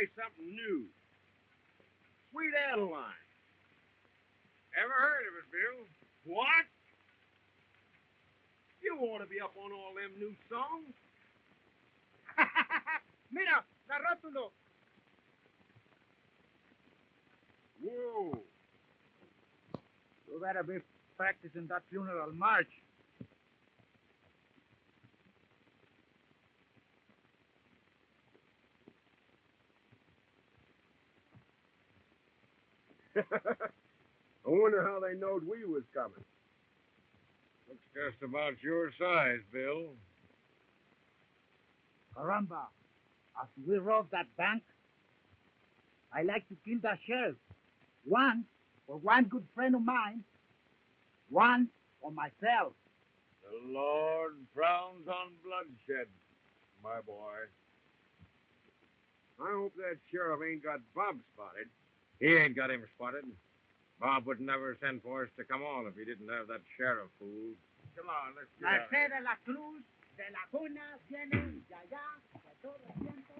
try something new. Sweet Adeline. Ever heard of it, Bill? What? You ought to be up on all them new songs. Mira, la rótulo. Whoa. You better be practicing that funeral march. I wonder how they knowed we was coming. Looks just about your size, Bill. Caramba, after we rob that bank, I like to kill that sheriff. One for one good friend of mine, one for myself. The Lord frowns on bloodshed, my boy. I hope that sheriff ain't got Bob spotted. He ain't got him spotted. Bob would never send for us to come on if he didn't have that sheriff fooled. Come on, let's get out. La C de la Cruz, de la Cuna, viene de allá, de todo el tiempo.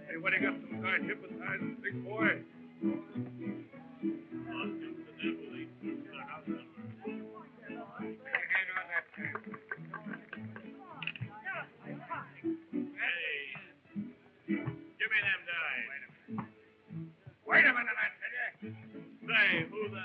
Anybody got some kind of hypnotizing, big boy? Wait a minute, I tell you. Say, who the...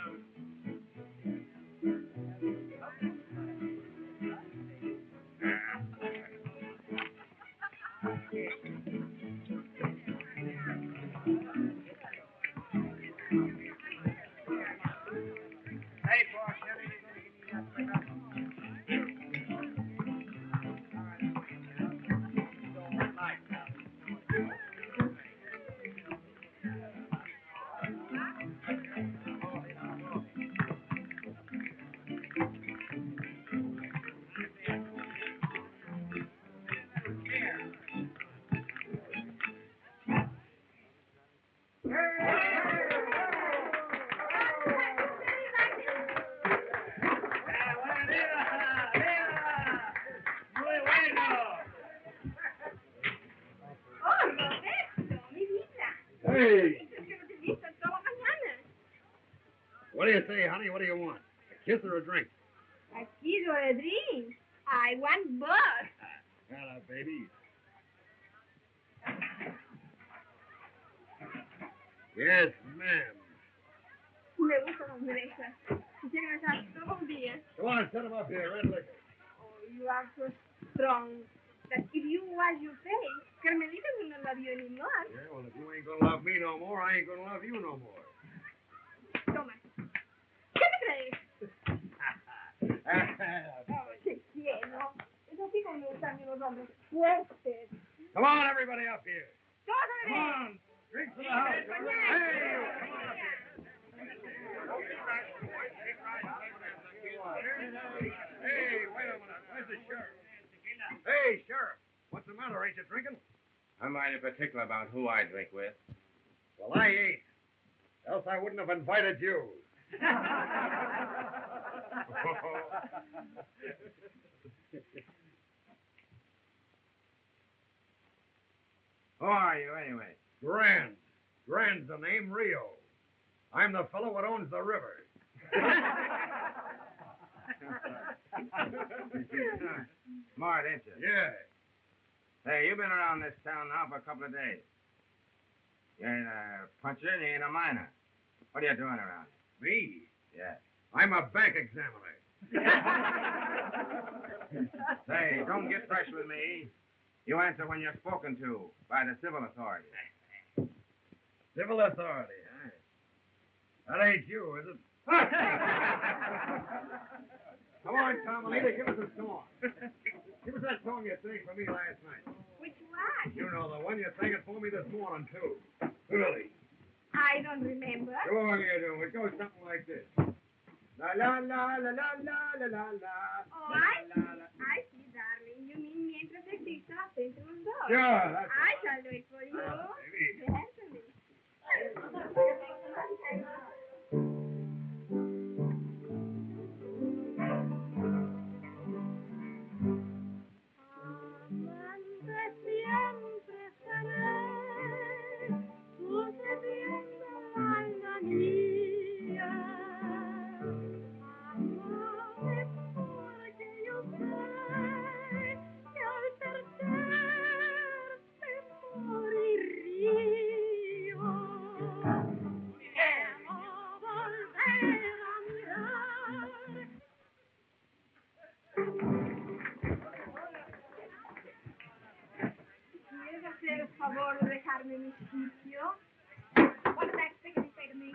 What do you say, honey? What do you want? A kiss or a drink? A kiss or a drink? I want both. Hello, baby. Yes, ma'am. Me gustan las orejas. Quisiera besar todo un día. Come on, set him up here. Red liquor. Oh, you are so strong that if you wash your face, Carmelita will not love you anymore. Yeah, well, if you ain't gonna love me no more, I ain't gonna love you no more. Toma. ¿Qué te crees? Oh, qué cielo. Es así como me gustan los hombres fuertes. Come on, everybody up here. Todos a Come on. Drink for the house. Hey, wait a minute. Where's the sheriff? Hey, sheriff. What's the matter? Ain't you drinking? I'm mighty particular about who I drink with. Well, I ain't. Else I wouldn't have invited you. Who are you, anyway? Grand. Grand's the name, Rio. I'm the fellow that owns the river. Smart, ain't you? Yeah. Hey, you've been around this town now for a couple of days. You ain't a puncher and you ain't a miner. What are you doing around here? Me? Yeah. I'm a bank examiner. Say, don't get fresh with me. You answer when you're spoken to by the civil authorities. Civil authority, huh? That ain't you, is it? Come on, Tom, Anita, give us a song. Give us that song you sang for me last night. Which one? You know, the one you sang it for me this morning, too. Early. I don't remember. Sure you do. It goes something like this. La la la la la la la la la. Oh, I see, darling. You mean mientras exista entre los dos. Sure, that's I shall do it for you. Maybe. Certainly. Amante siempre seré, sucediendo alma mía. Amame porque yo sé que al perderte moriría. Quiero volver a mirar. ¿Quieres hacer el favor de dejarme mi sitio? What's that sticky say to me?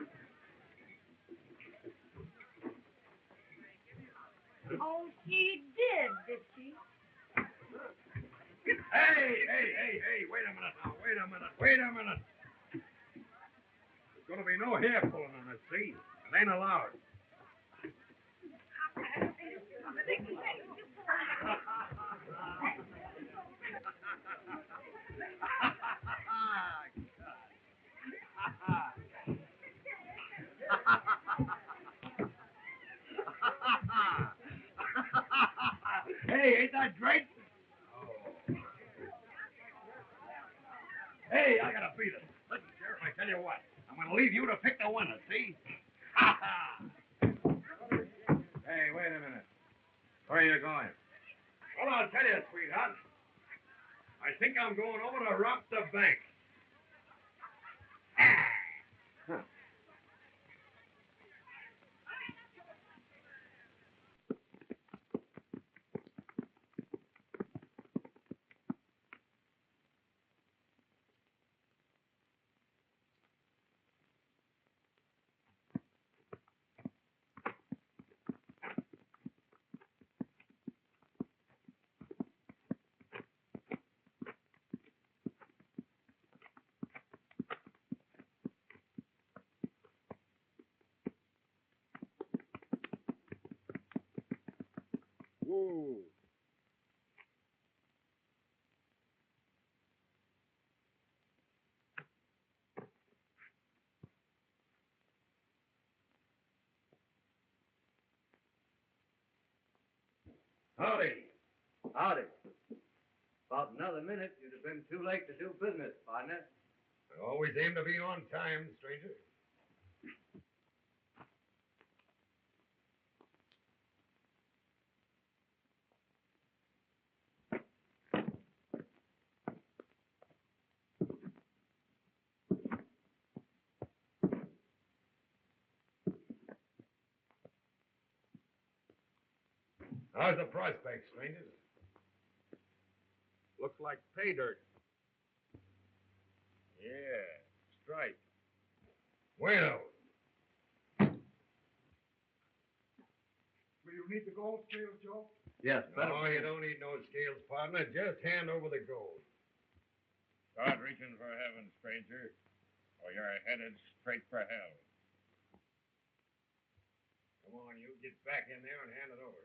Oh, she did she? Hey, wait a minute now. Wait a minute. There's going to be no hair pulling on this, see? It ain't allowed. Hey, ain't that great? Oh. Hey, I gotta beat it. Listen, Sheriff, I tell you what. I'm gonna leave you to pick the winner, see? Hey, wait a minute. Where are you going? Well, I'll tell you, sweetheart. I think I'm going over to rob the bank. Huh. Whoa. Howdy. Howdy. About another minute, you'd have been too late to do business, partner. I always aim to be on time, stranger. How's the prospect, strangers? Looks like pay dirt. Yeah, strike. Bueno. Will you need the gold scales, Joe? Yes, No, you don't need no scales, partner. Just hand over the gold. Start reaching for heaven, stranger, or you're headed straight for hell. Come on, you get back in there and hand it over.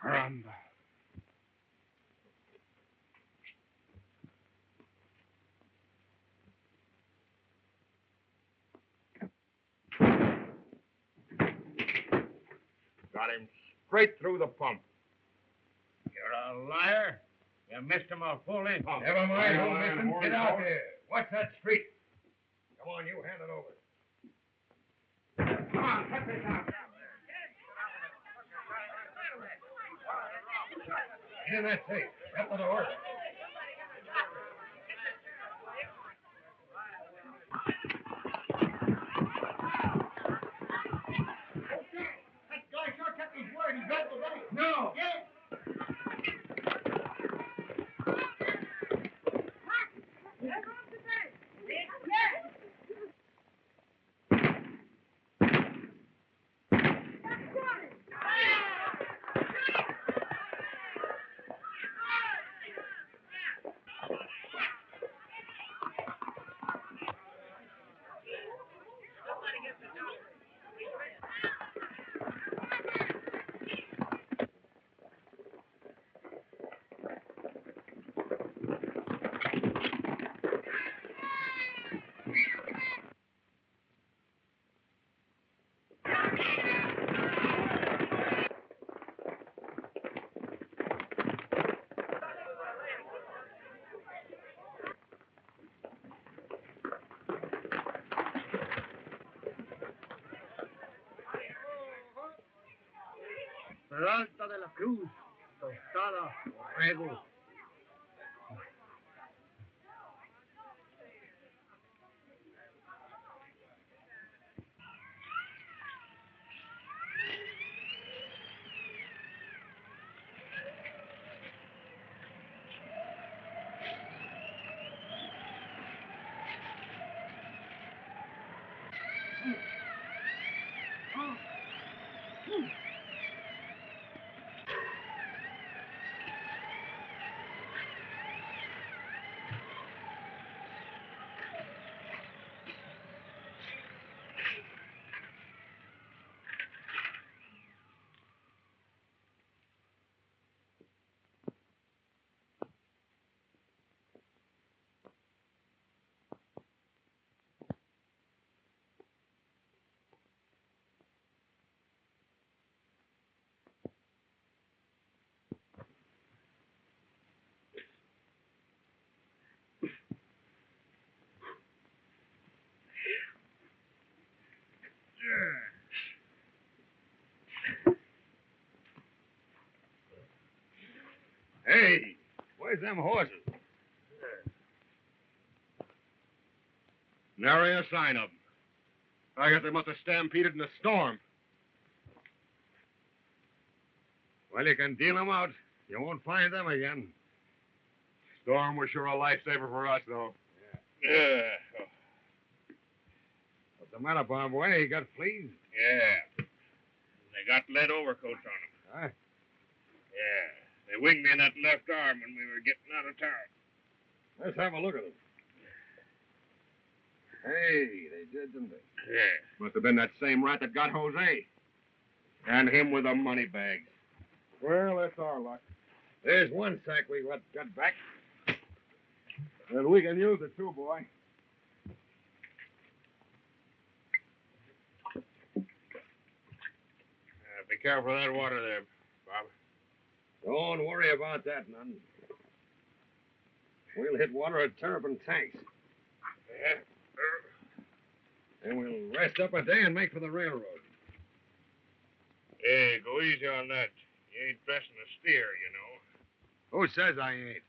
Caramba. Shot him straight through the pump. You're a liar. You missed him a full inch. Never mind who missed him. Get out here. What's that street? Come on, you hand it over. Come on, cut this out. Get in that safe. Shut the door. That guy sure kept his word. He got the money. No. Yeah. Peralta de la Cruz, tostada, borrego. Hey, where's them horses? Nary a sign of them. I guess they must have stampeded in a storm. Well, you can deal them out. You won't find them again. Storm was sure a lifesaver for us, though. Yeah. What's the matter, Bob? Boy, you got fleas? Yeah. They got lead overcoats on them. Huh? Yeah. They winged me in that left arm when we were getting out of town. Let's have a look at them. Hey, they did, didn't they? Yeah. Must have been that same rat that got Jose. And him with the money bags. Well, that's our luck. There's one sack we got back. And we can use it too, boy. Be careful of that water there, Bob. Don't worry about that, none. We'll hit water at Terrapin tanks. Yeah. And we'll rest up a day and make for the railroad. Hey, go easy on that. You ain't dressing a steer, you know. Who says I ain't?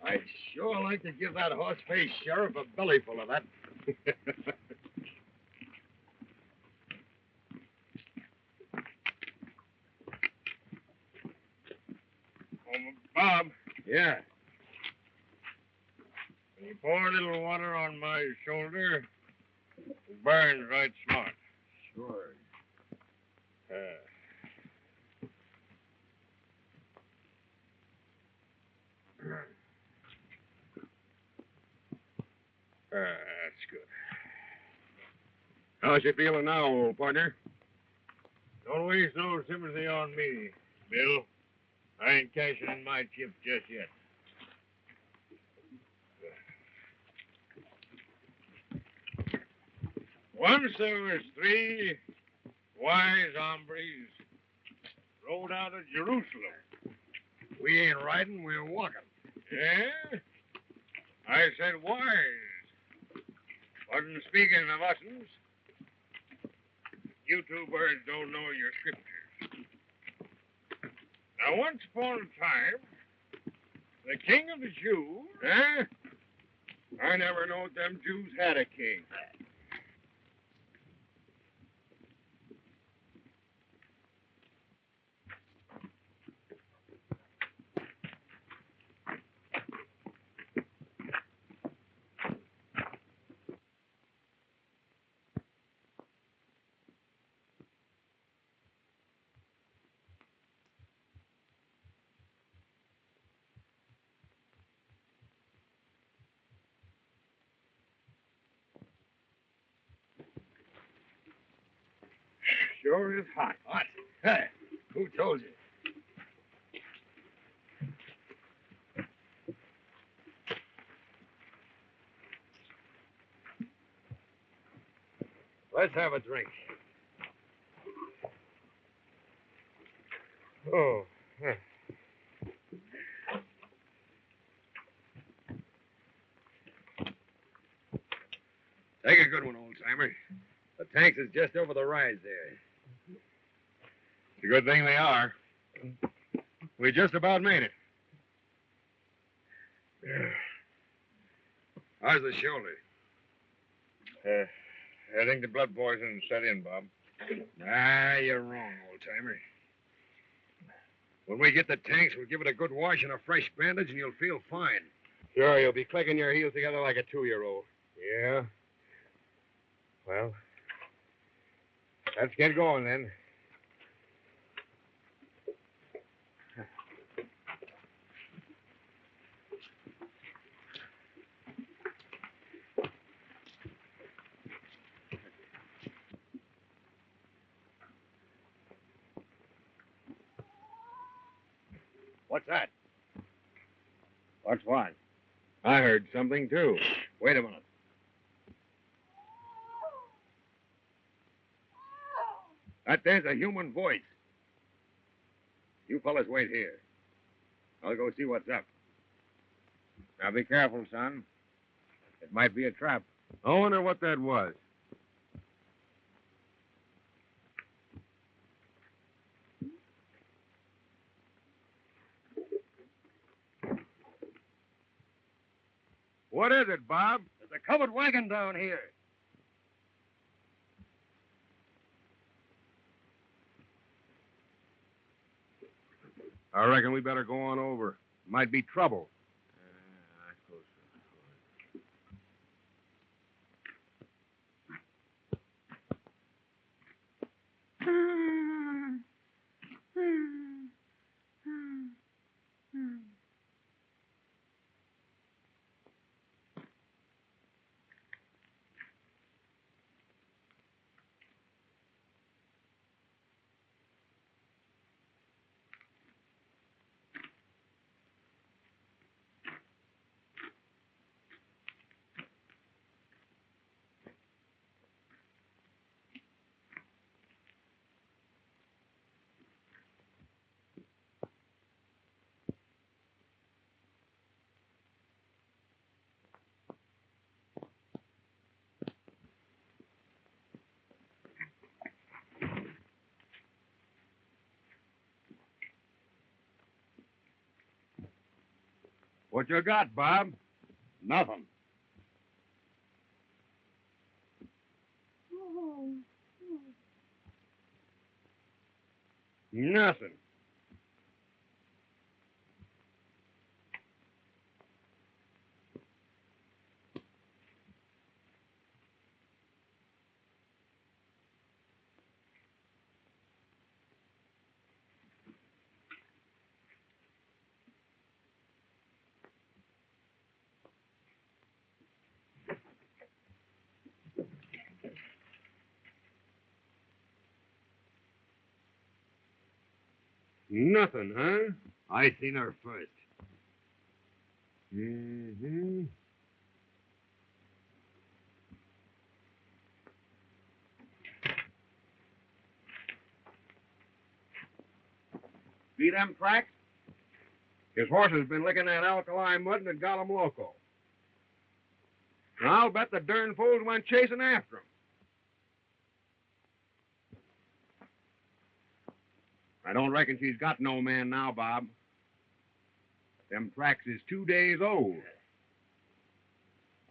I'd sure like to give that horse-faced sheriff a bellyful of that. Bob, Yeah. when you pour a little water on my shoulder, it burns right smart. Sure. How's you feeling now, old partner? Don't waste no sympathy on me, Bill. I ain't cashing in my chips just yet. Once there was 3 wise hombres rode out of Jerusalem. We ain't riding, we're walking. Yeah? I said wise. Wasn't speaking of us'ns. You 2 birds don't know your scriptures. Now, once upon a time, the king of the Jews... Huh? I never knowed them Jews had a king. Sure is hot. What? Hey, who told you? Let's have a drink. Oh, Take a good one, old-timer. The tanks is just over the rise there. It's a good thing they are. We just about made it. How's the shoulder? I think the blood poison set in, Bob. Ah, you're wrong, old-timer. When we get the tanks, we'll give it a good wash and a fresh bandage, and you'll feel fine. Sure, you'll be clicking your heels together like a 2-year-old. Yeah? Well, let's get going then. What's that? What's what? I heard something, too. Wait a minute. That there's a human voice. You fellas wait here. I'll go see what's up. Now, be careful, son. It might be a trap. I wonder what that was. What is it, Bob? There's a covered wagon down here. I reckon we better go on over. Might be trouble. I suppose so. What you got, Bob? Nothing. Nothing. Nothing, huh? I seen her first. Mm-hmm. See them tracks? His horse has been licking that alkali mud and it got him loco. And I'll bet the darn fools went chasing after him. I don't reckon she's got no man now, Bob. Them tracks is 2 days old.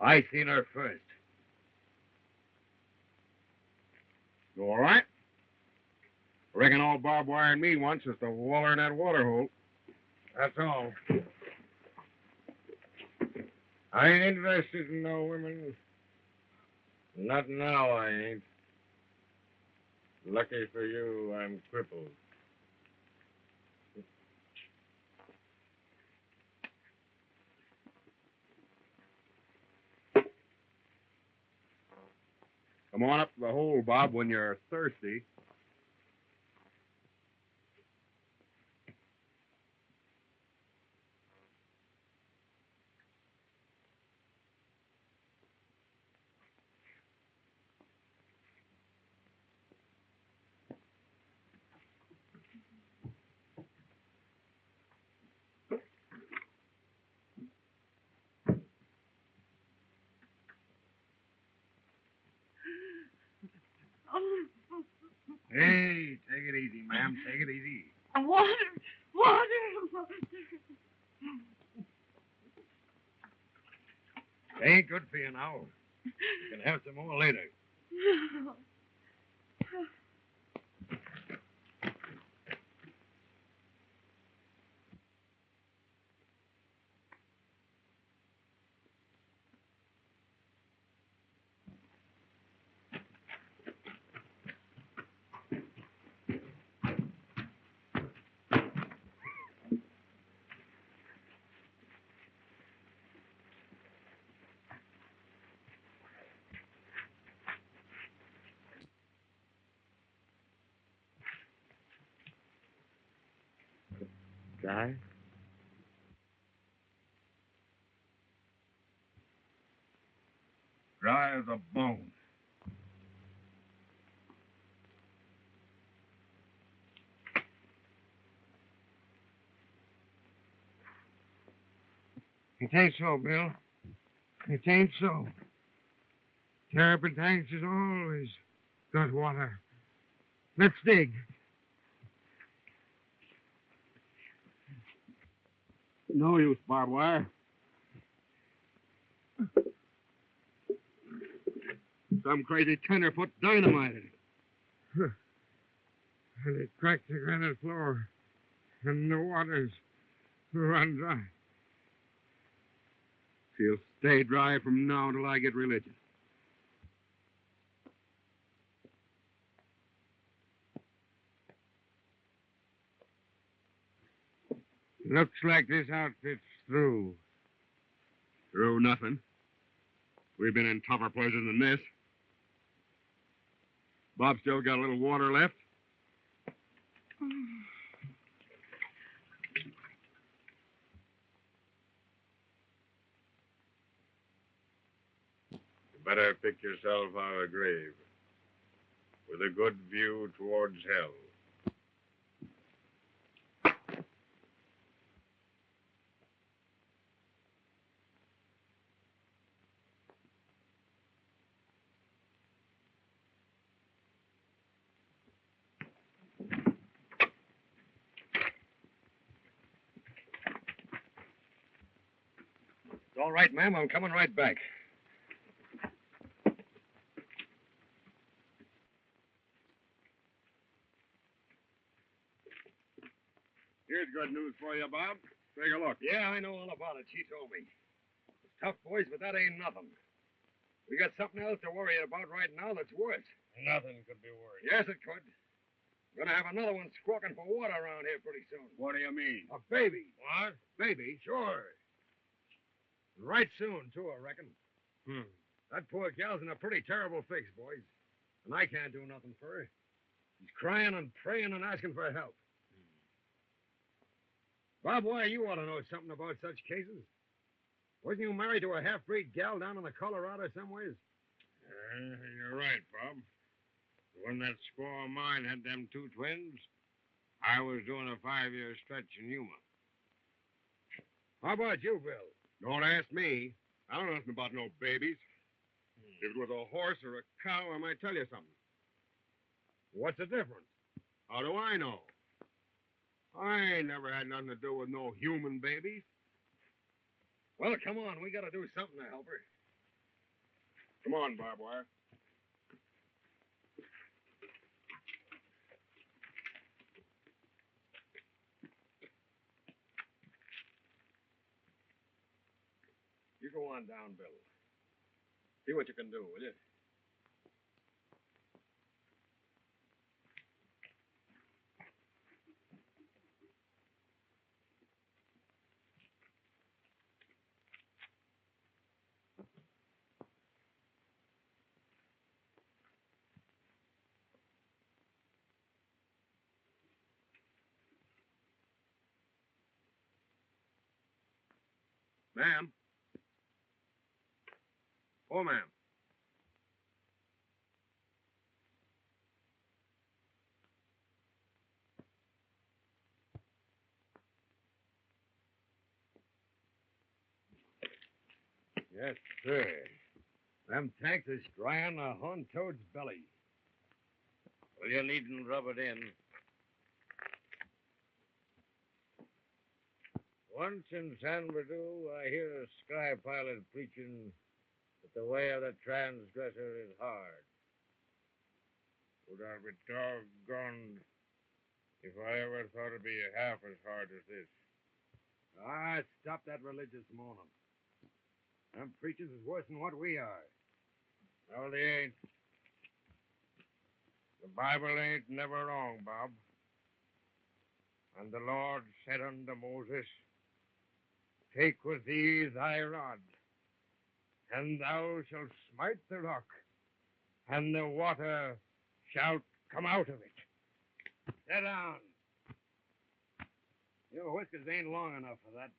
I seen her first. You all right? I reckon all barbed wire and me wants is to waller in that water hole. That's all. I ain't interested in no women. Not now, I ain't. Lucky for you, I'm crippled. Come on up to the hole, Bob, when you're thirsty. Hey, take it easy, ma'am. Take it easy. Water. It ain't good for you now. You can have some more later. Guy? Dry as a bone. It ain't so, Bill. It ain't so. Turpentines is always got water. Let's dig. No use, barbed wire. Some crazy tenderfoot dynamited it. And it cracked the granite floor, and the waters run dry. She'll stay dry from now till I get religion. Looks like this outfit's through. Through nothing. We've been in tougher places than this. Bob still got a little water left. You better pick yourself out a grave with a good view towards hell. All right, ma'am. I'm coming right back. Here's good news for you, Bob. Take a look. Yeah, I know all about it. She told me. It's tough, boys, but that ain't nothing. We got something else to worry about right now that's worse. Nothing could be worse. Yes, it could. We're gonna have another one squawking for water around here pretty soon. What do you mean? A baby. What? Baby? Sure. Right soon, too, I reckon. That poor gal's in a pretty terrible fix, boys. And I can't do nothing for her. She's crying and praying and asking for help. Bob, why, you ought to know something about such cases. Wasn't you married to a half-breed gal down in the Colorado somewheres? You're right, Bob. When that squaw of mine had them two twins, I was doing a 5-year stretch in Yuma. How about you, Bill? Don't ask me. I don't know nothing about no babies. If it was a horse or a cow, I might tell you something. What's the difference? How do I know? I ain't never had nothing to do with no human babies. Well, come on. We got to do something to help her. Come on, barbed wire. You go on down, Bill. See what you can do, will you? Ma'am. Oh, ma'am. Yes, sir. Them tanks is dry on the horn toad's belly. Well, you needn't rub it in. Once in San Bernardino, I hear a sky pilot preaching that the way of the transgressor is hard. Would I be doggone if I ever thought it'd be half as hard as this? Ah, stop that religious moaning. Them preachers is worse than what we are. No, they ain't. The Bible ain't never wrong, Bob. And the Lord said unto Moses, take with thee thy rod, and thou shalt smite the rock, and the water shall come out of it. Sit down. Your whiskers ain't long enough for that.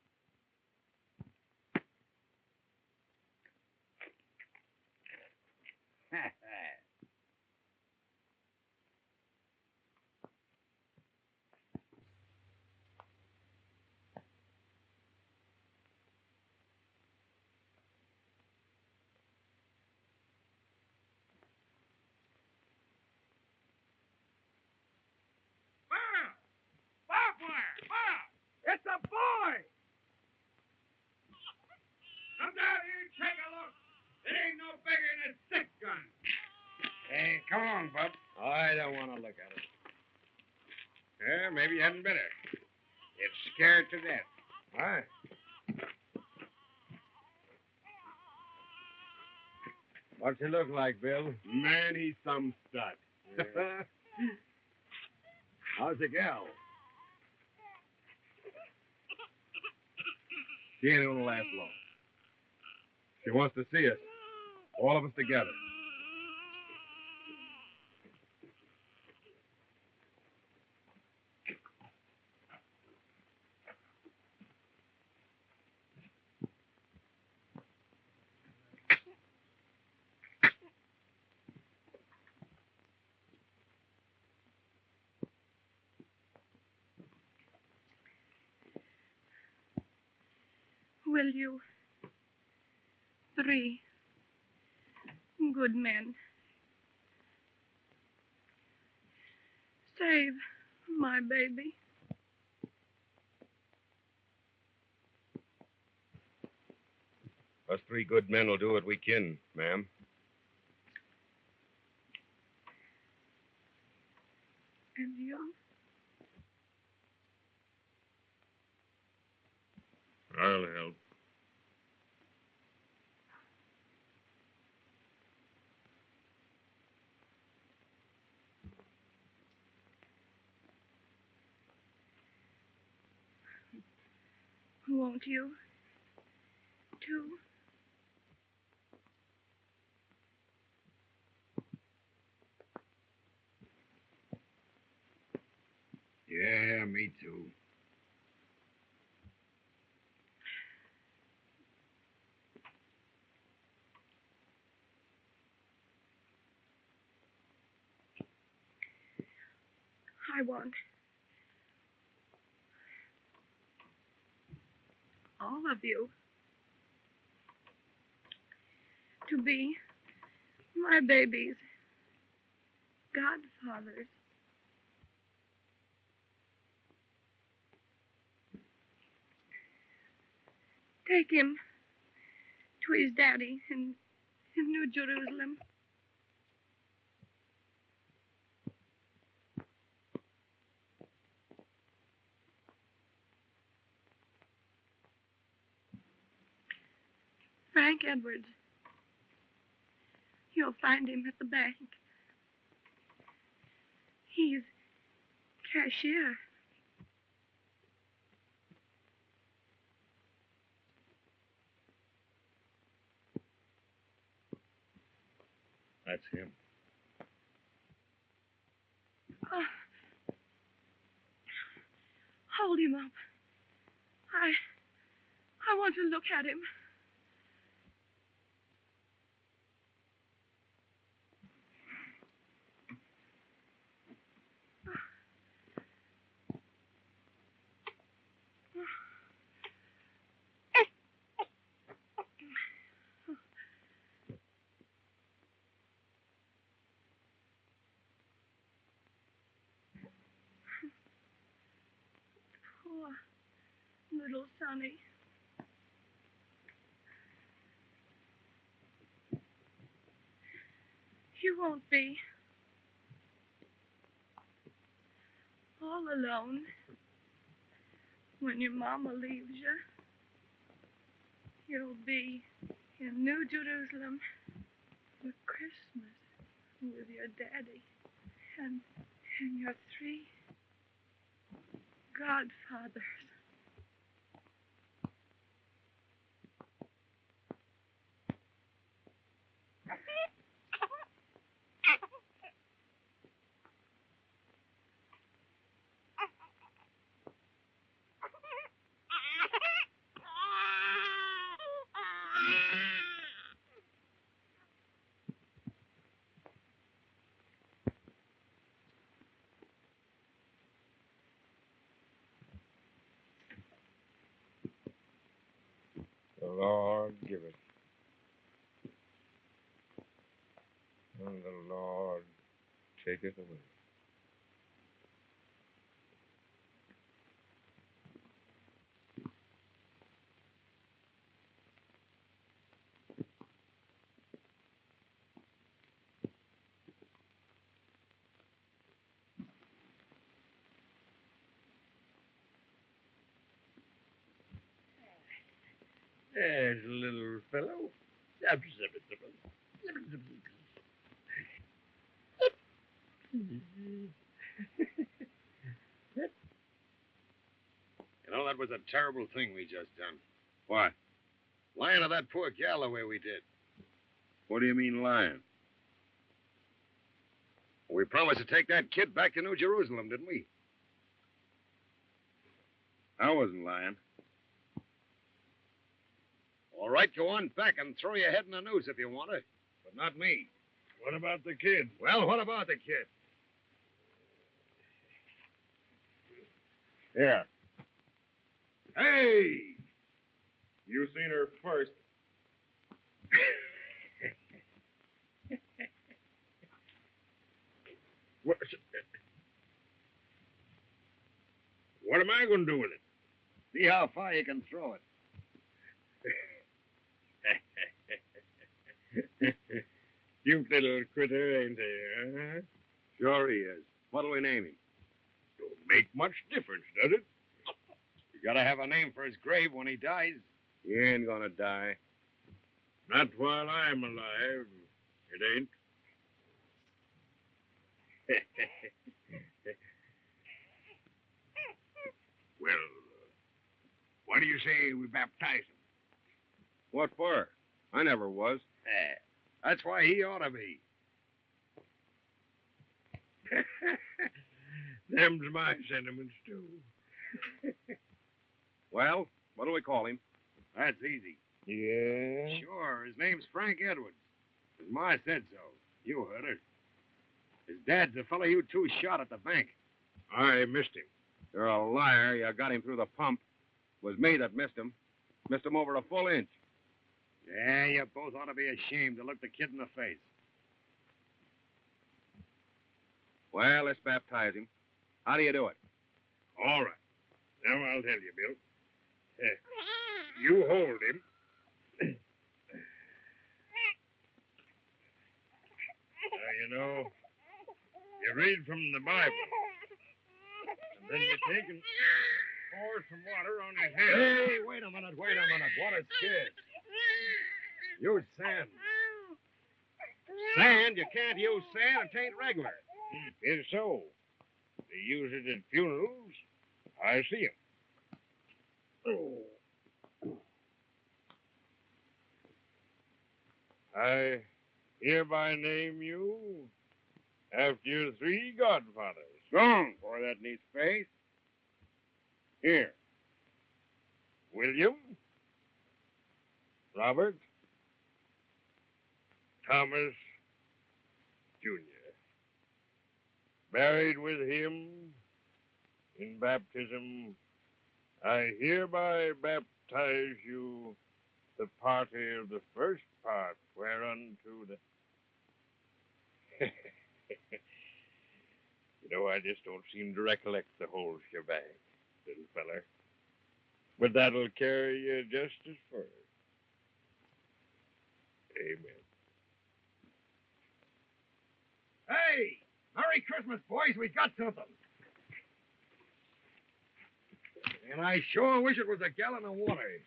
It's a boy! Come down here and take a look. It ain't no bigger than a stick gun. Hey, come along, Bub. I don't want to look at it. Yeah, maybe you hadn't better. It's scared to death. Why? What's he look like, Bill? Man, he's some stud. How's the gal? She ain't gonna last long. She wants to see us. All of us together. Will you? 3 good men. Save my baby. Us 3 good men will do what we can, ma'am. And you? I'll help. Won't you? Too? Yeah, me too. I want all of you to be my baby's godfathers. Take him to his daddy in New Jerusalem. Frank Edwards. You'll find him at the bank. He's cashier. That's him. Hold him up. I want to look at him. Poor little Sonny. You won't be all alone when your mama leaves you. You'll be in New Jerusalem for Christmas with your daddy and your 3 godfathers. The Lord giveth, and the Lord taketh away. There's a little fellow. You know, that was a terrible thing we just done. What? Lying to that poor gal the way we did. What do you mean lying? We promised to take that kid back to New Jerusalem, didn't we? I wasn't lying. All right, go on back and throw your head in the news if you want to. But not me. What about the kid? Well, what about the kid? Yeah. Hey! You seen her first. What am I going to do with it? See how far you can throw it. Cute little critter, ain't he, huh? Sure he is. What'll we name him? Don't make much difference, does it? You gotta have a name for his grave when he dies. He ain't gonna die. Not while I'm alive. It ain't. Well, what do you say we baptize him? What for? I never was. That's why he ought to be. Them's my sentiments, too. Well, what'll we call him? That's easy. Yeah? Sure, his name's Frank Edwards. His ma said so. You heard her. His dad's the fellow you two shot at the bank. I missed him. You're a liar. You got him through the pump. It was me that missed him. Missed him over a full inch. Yeah, you both ought to be ashamed to look the kid in the face. Well, let's baptize him. How do you do it? All right. Now I'll tell you, Bill. You hold him. You read from the Bible. And then you take and pour some water on his head. Hey, wait a minute. What is this? Use sand. Sand? You can't use sand. It ain't regular. It's so. They use it at funerals. I see 'em. I hereby name you after your 3 godfathers. Strong for that neat face. Here. William, Robert, Thomas, Jr. Buried with him in baptism, I hereby baptize you the party of the first part whereunto the... I just don't seem to recollect the whole shebang, little feller. But that'll carry you just as far. Amen. Hey! Merry Christmas, boys. We got something. And I sure wish it was a gallon of water.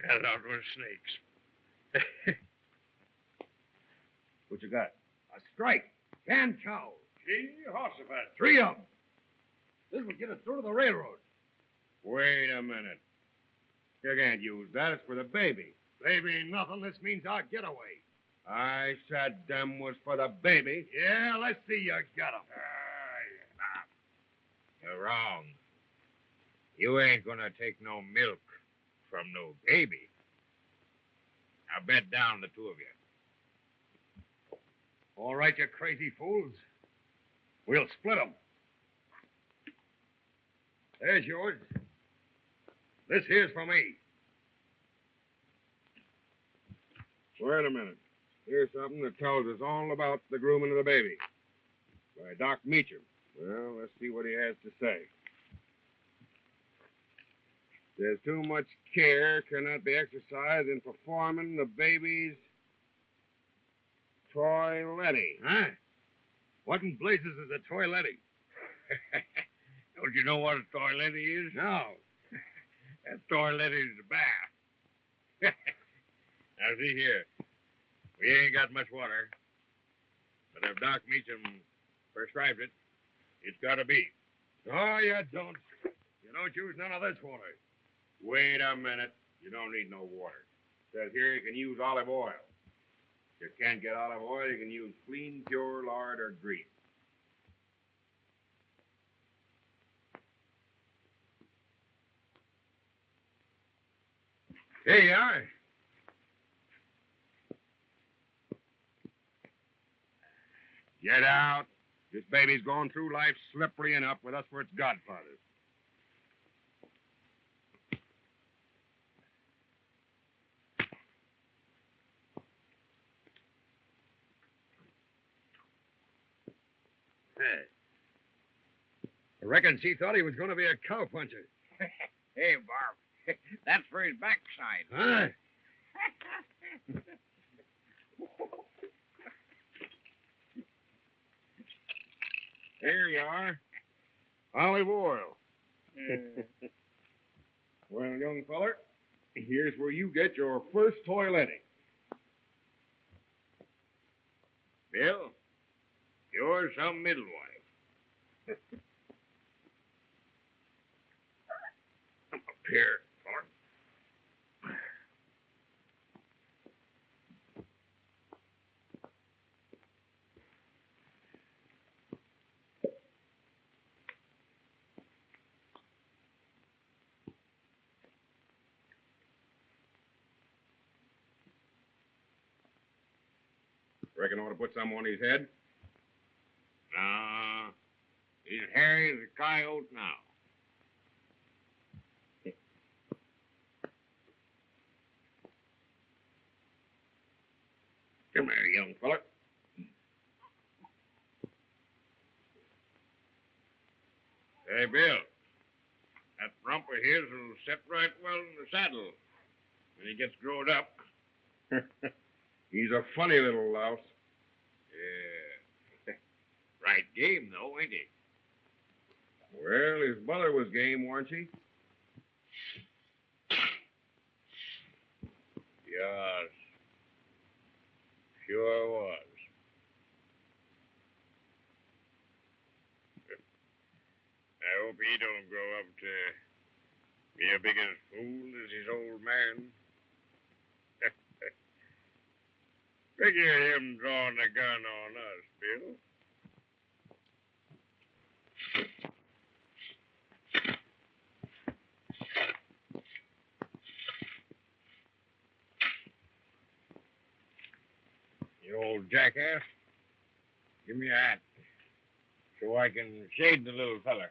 I thought it was snakes. What you got? A strike. Canned cow. Gee, horsefat. 3 of them. This will get us through to the railroad. Wait a minute. You can't use that. It's for the baby. Baby ain't nothing. This means our getaway. I said them was for the baby. Yeah, let's see you got 'em. You're wrong. You ain't gonna take no milk from no baby. Now bed down, the 2 of you. All right, you crazy fools. We'll split 'em. There's yours. This here's for me. Wait a minute. Here's something that tells us all about the grooming of the baby. By Doc Meacham. Well, let's see what he has to say. There's too much care cannot be exercised in performing the baby's toiletty. Huh? What in blazes is a toiletty? Don't you know what a toiletty is? No. That toiletty is a bath. Now, see here. We ain't got much water. But if Doc Meacham prescribes it, it's got to be. Oh, you don't. You don't use none of this water. Wait a minute. You don't need no water. It says here you can use olive oil. If you can't get olive oil, you can use clean, pure lard or grease. Here you are. Get out. This baby's going through life slippery enough with us for its godfathers. Hey. I reckon she thought he was going to be a cowpuncher. Hey, Barb. That's for his backside. Huh? Here you are. Olive oil. Well, young feller, here's where you get your first toiletty. Bill, you're some midwife. Come up here, Thorpe. Reckon ought to put some on his head? No, he's hairy as a coyote now. Come here, young fella. Hey, Bill, that rump of his will set right well in the saddle when he gets growed up. He's a funny little louse. Yeah. Right game, though, ain't he? Well, his mother was game, wasn't she? Yes. Sure was. I hope he don't grow up to be a big as fool as his old man. Figure him drawing a gun on us, Bill. You old jackass. Give me a hat so I can shade the little feller.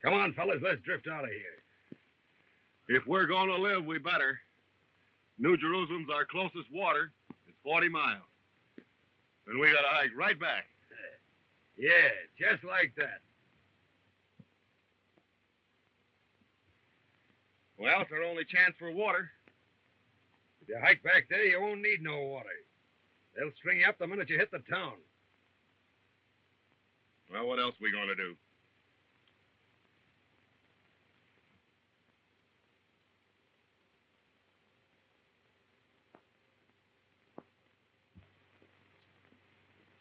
Come on, fellas, let's drift out of here. If we're going to live, we better. New Jerusalem's our closest water. It's 40 miles. And we got to hike right back. Yeah, just like that. Well, it's our only chance for water. If you hike back there, you won't need no water. They'll string you up the minute you hit the town. Well, what else we going to do?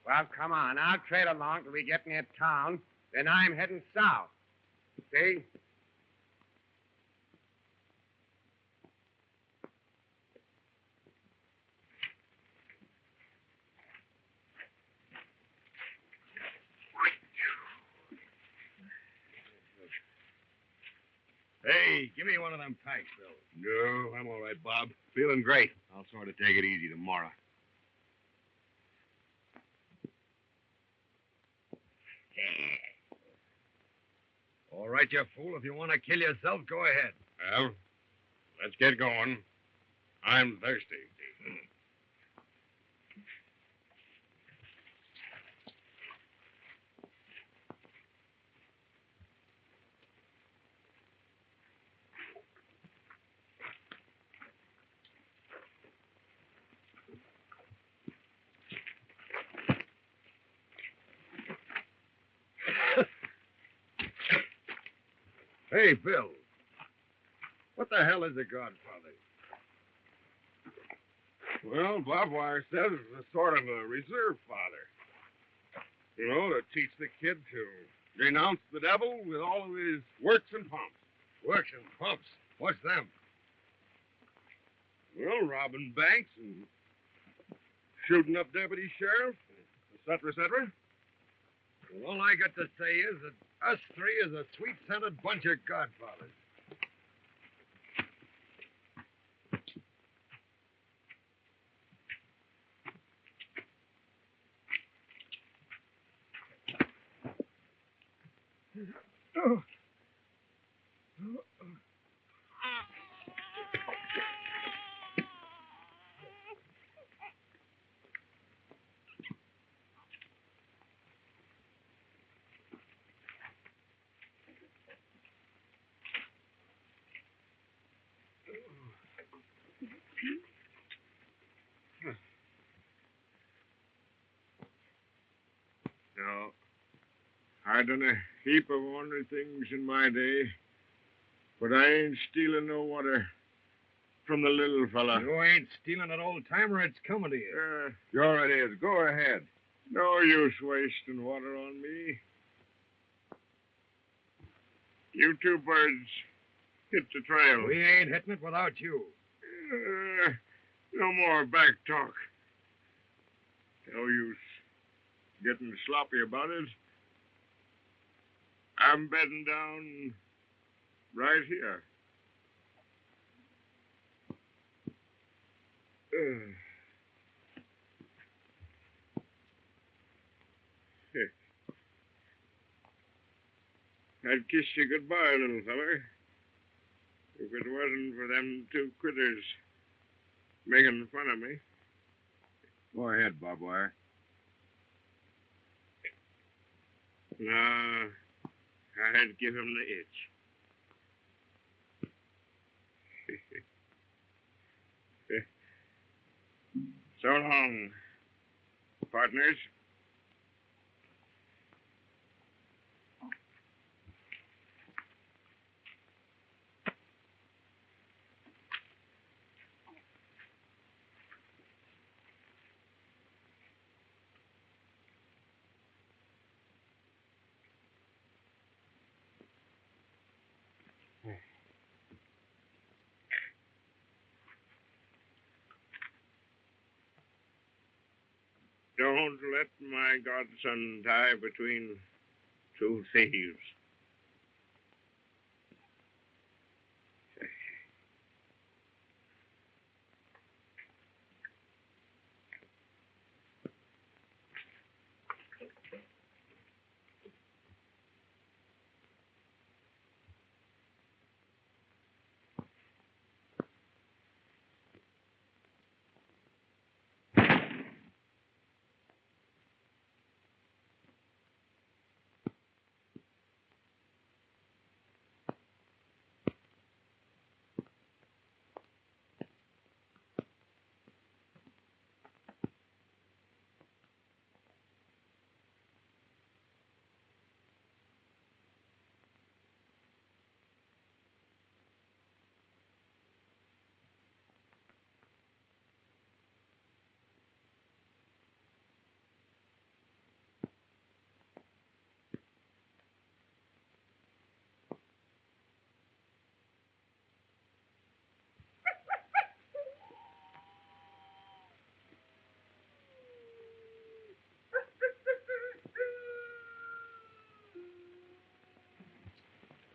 Well, come on. I'll trail along till we get near town. Then I'm heading south. See? Hey, give me one of them packs, Bill. No, I'm all right, Bob. Feeling great. I'll sort of take it easy tomorrow. All right, you fool. If you want to kill yourself, go ahead. Well, let's get going. I'm thirsty. Hey, Bill. What the hell is a godfather? Well, Bob Wire says it's a sort of a reserve father. You know, to teach the kid to renounce the devil with all of his works and pomps. Works and pumps. What's them? Well, robbing banks and shooting up deputy sheriff, et cetera, et cetera. Well, all I got to say is that us three is a sweet-scented bunch of godfathers. No, I done a heap of ornery things in my day, but I ain't stealing no water from the little fella. You ain't stealing an old-timer. It's coming to you. Sure it is. Go ahead. No use wasting water on me. You two birds hit the trail. We ain't hitting it without you. No more back talk. No use getting sloppy about it. I'm bedding down right here. I'd kiss you goodbye, little feller, if it wasn't for them two critters making fun of me. Go ahead, Bob Wire. No, I'd give him the itch. So long, partners. Don't let my godson die between two thieves.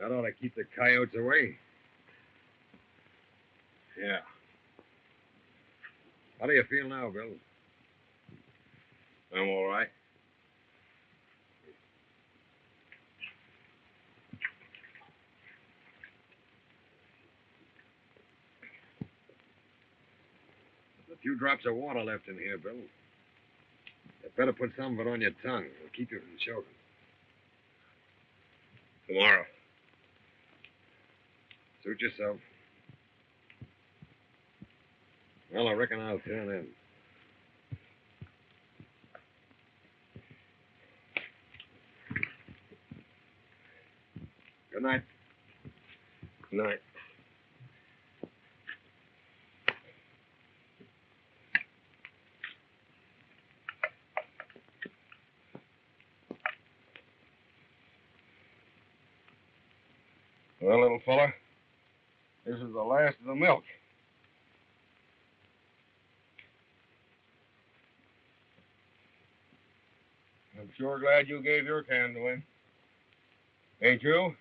That ought to keep the coyotes away. Yeah. How do you feel now, Bill? I'm all right. There's a few drops of water left in here, Bill. You better put some of it on your tongue. It'll keep you from choking. Tomorrow. Suit yourself. Well, I reckon I'll turn in. Good night. Good night. Well, little fella, this is the last of the milk. I'm sure glad you gave your can to him. Ain't you?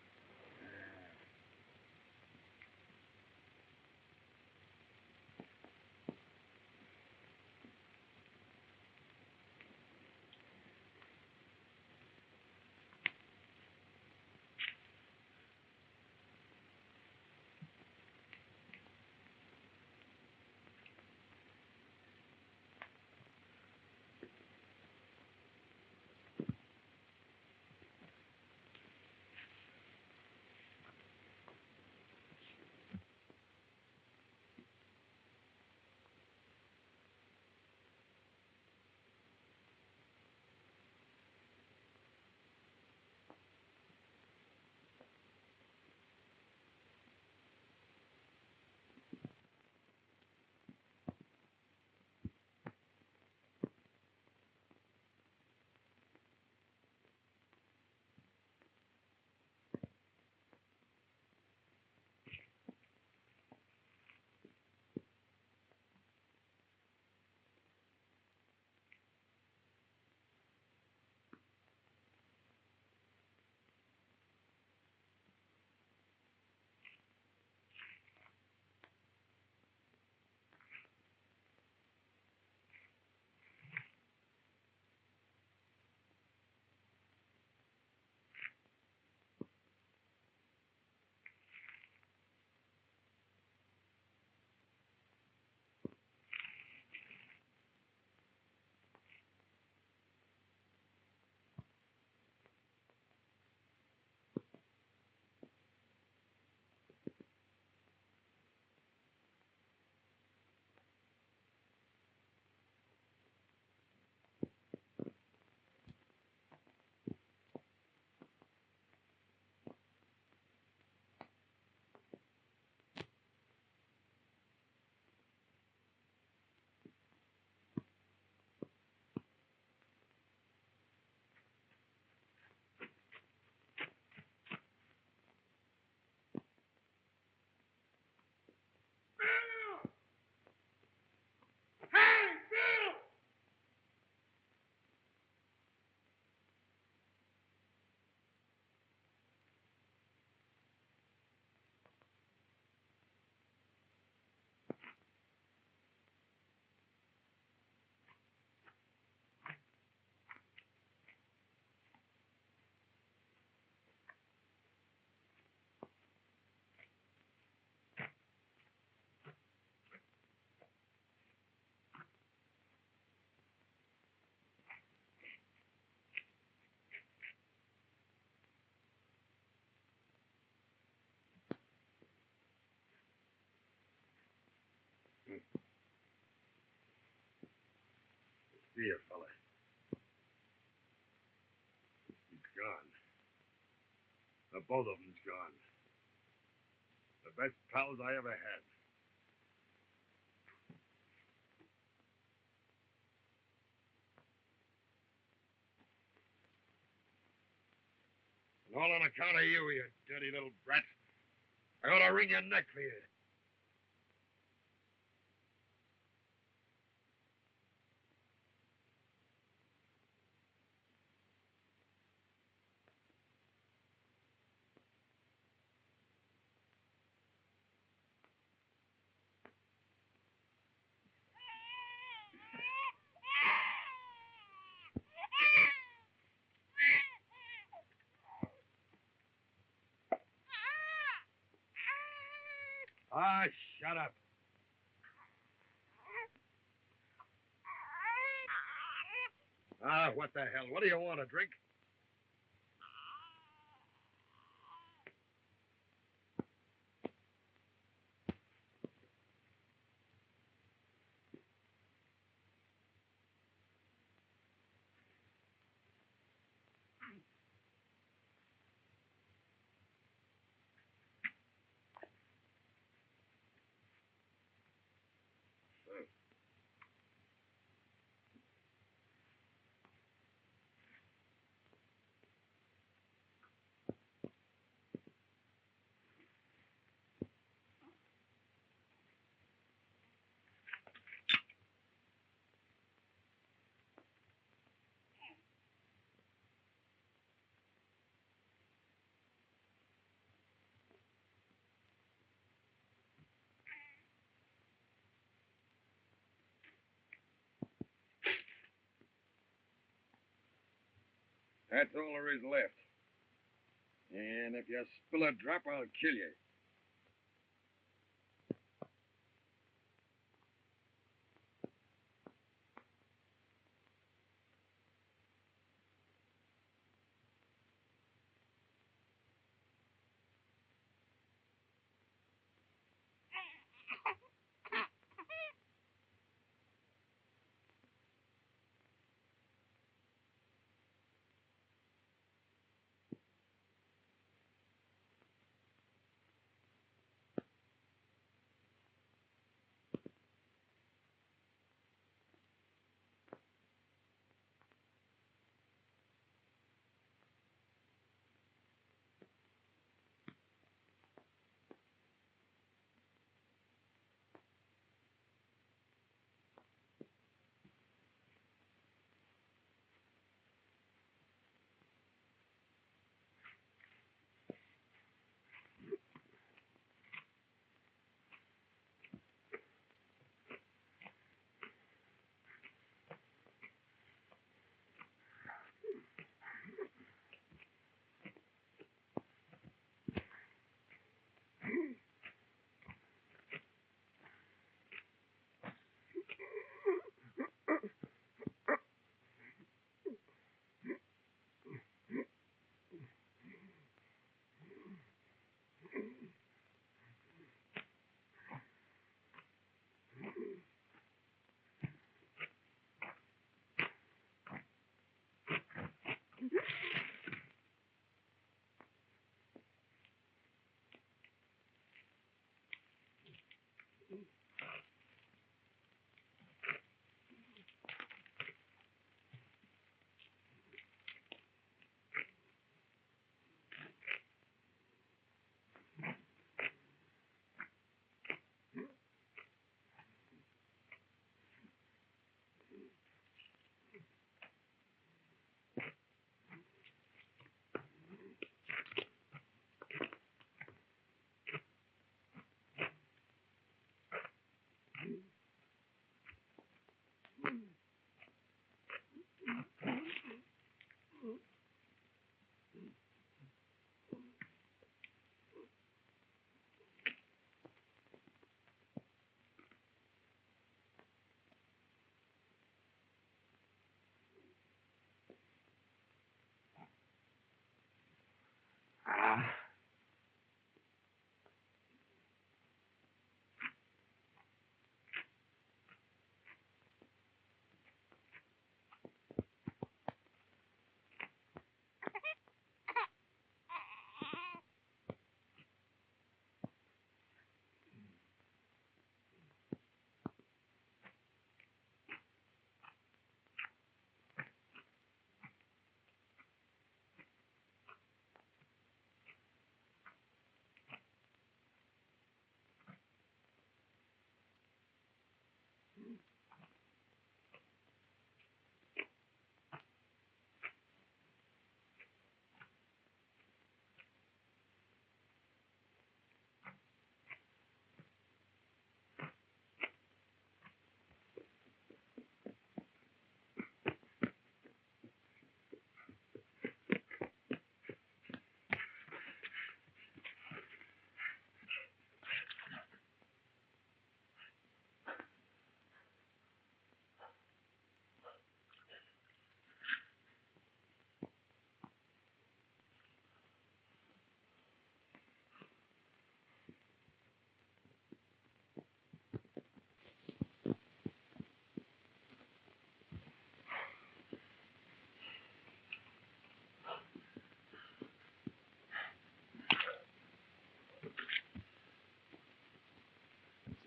See you, fella. He's gone. The both of them's gone. The best pals I ever had. And all on account of you, you dirty little brat. I ought to wring your neck for you. Ah, shut up. Ah, what the hell? What do you want, a drink? That's all there is left. And if you spill a drop, I'll kill you.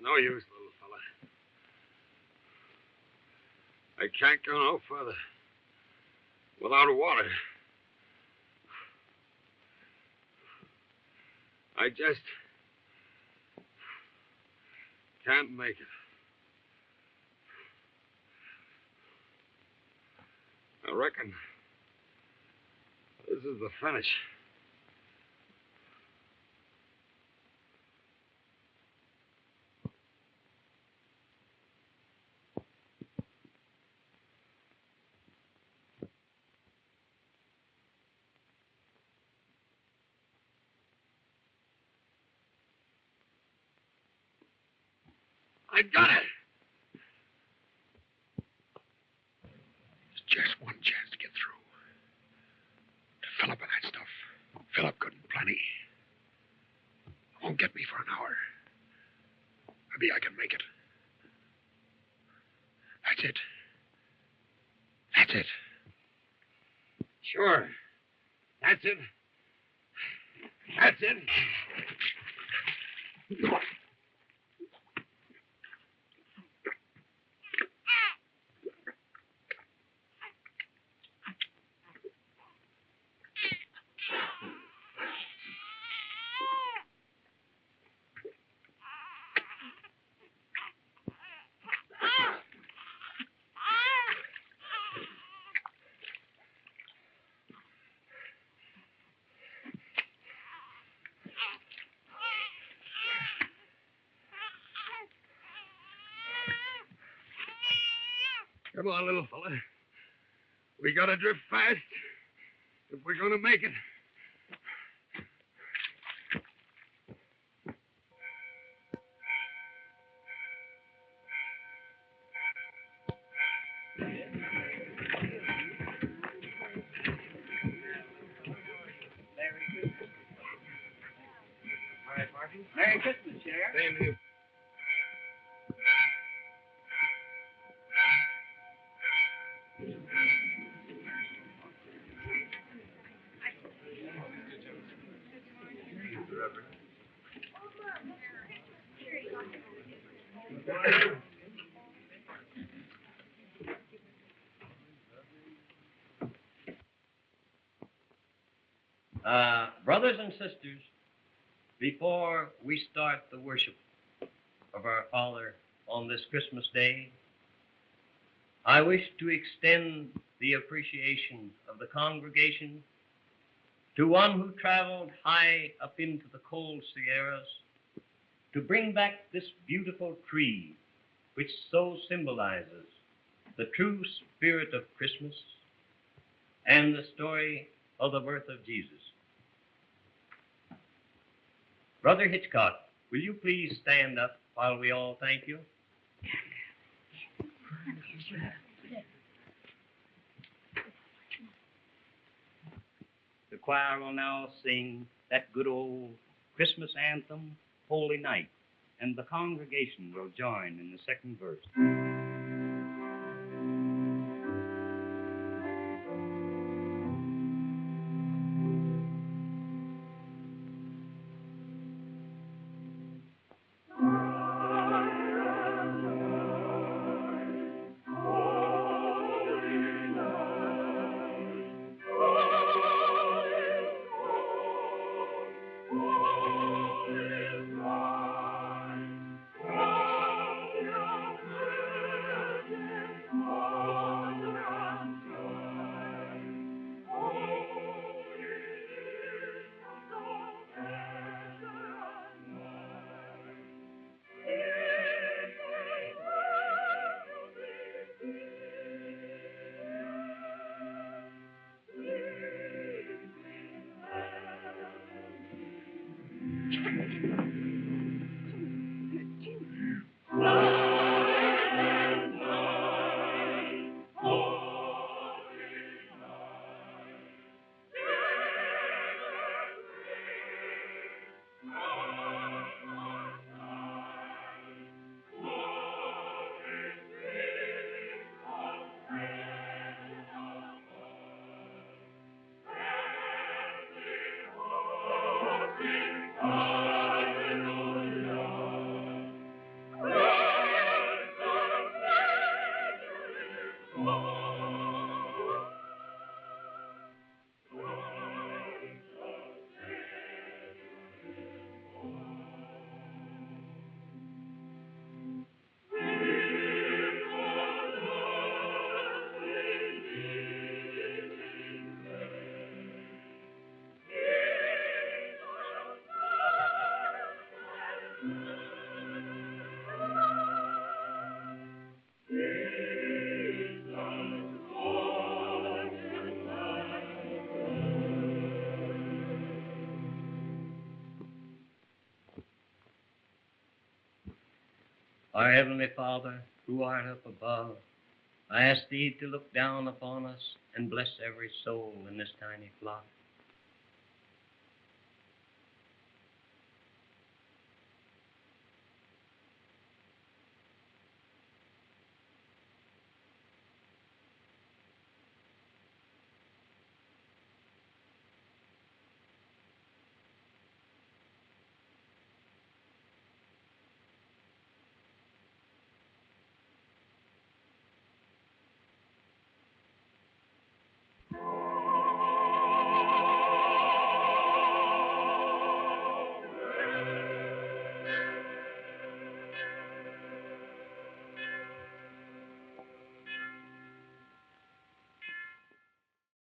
no use, little fella. I can't go no further without water. I just can't make it. I reckon this is the finish. I got it. Just one chance to get through. To fill up with that stuff. Fill up good and plenty. Won't get me for an hour. Maybe I can make it. That's it. That's it. Sure. That's it. That's it. Come on, little fella. We gotta drift fast if we're gonna make it. Merry Christmas, Sheriff. Same to you. Brothers and sisters, before we start the worship of our Father on this Christmas Day, I wish to extend the appreciation of the congregation to one who traveled high up into the cold Sierras to bring back this beautiful tree which so symbolizes the true spirit of Christmas and the story of the birth of Jesus. Brother Hitchcock, will you please stand up while we all thank you? The choir will now sing that good old Christmas anthem, Holy Night, and the congregation will join in the second verse. Our Heavenly Father, who art up above, I ask Thee to look down upon us and bless every soul in this tiny flock.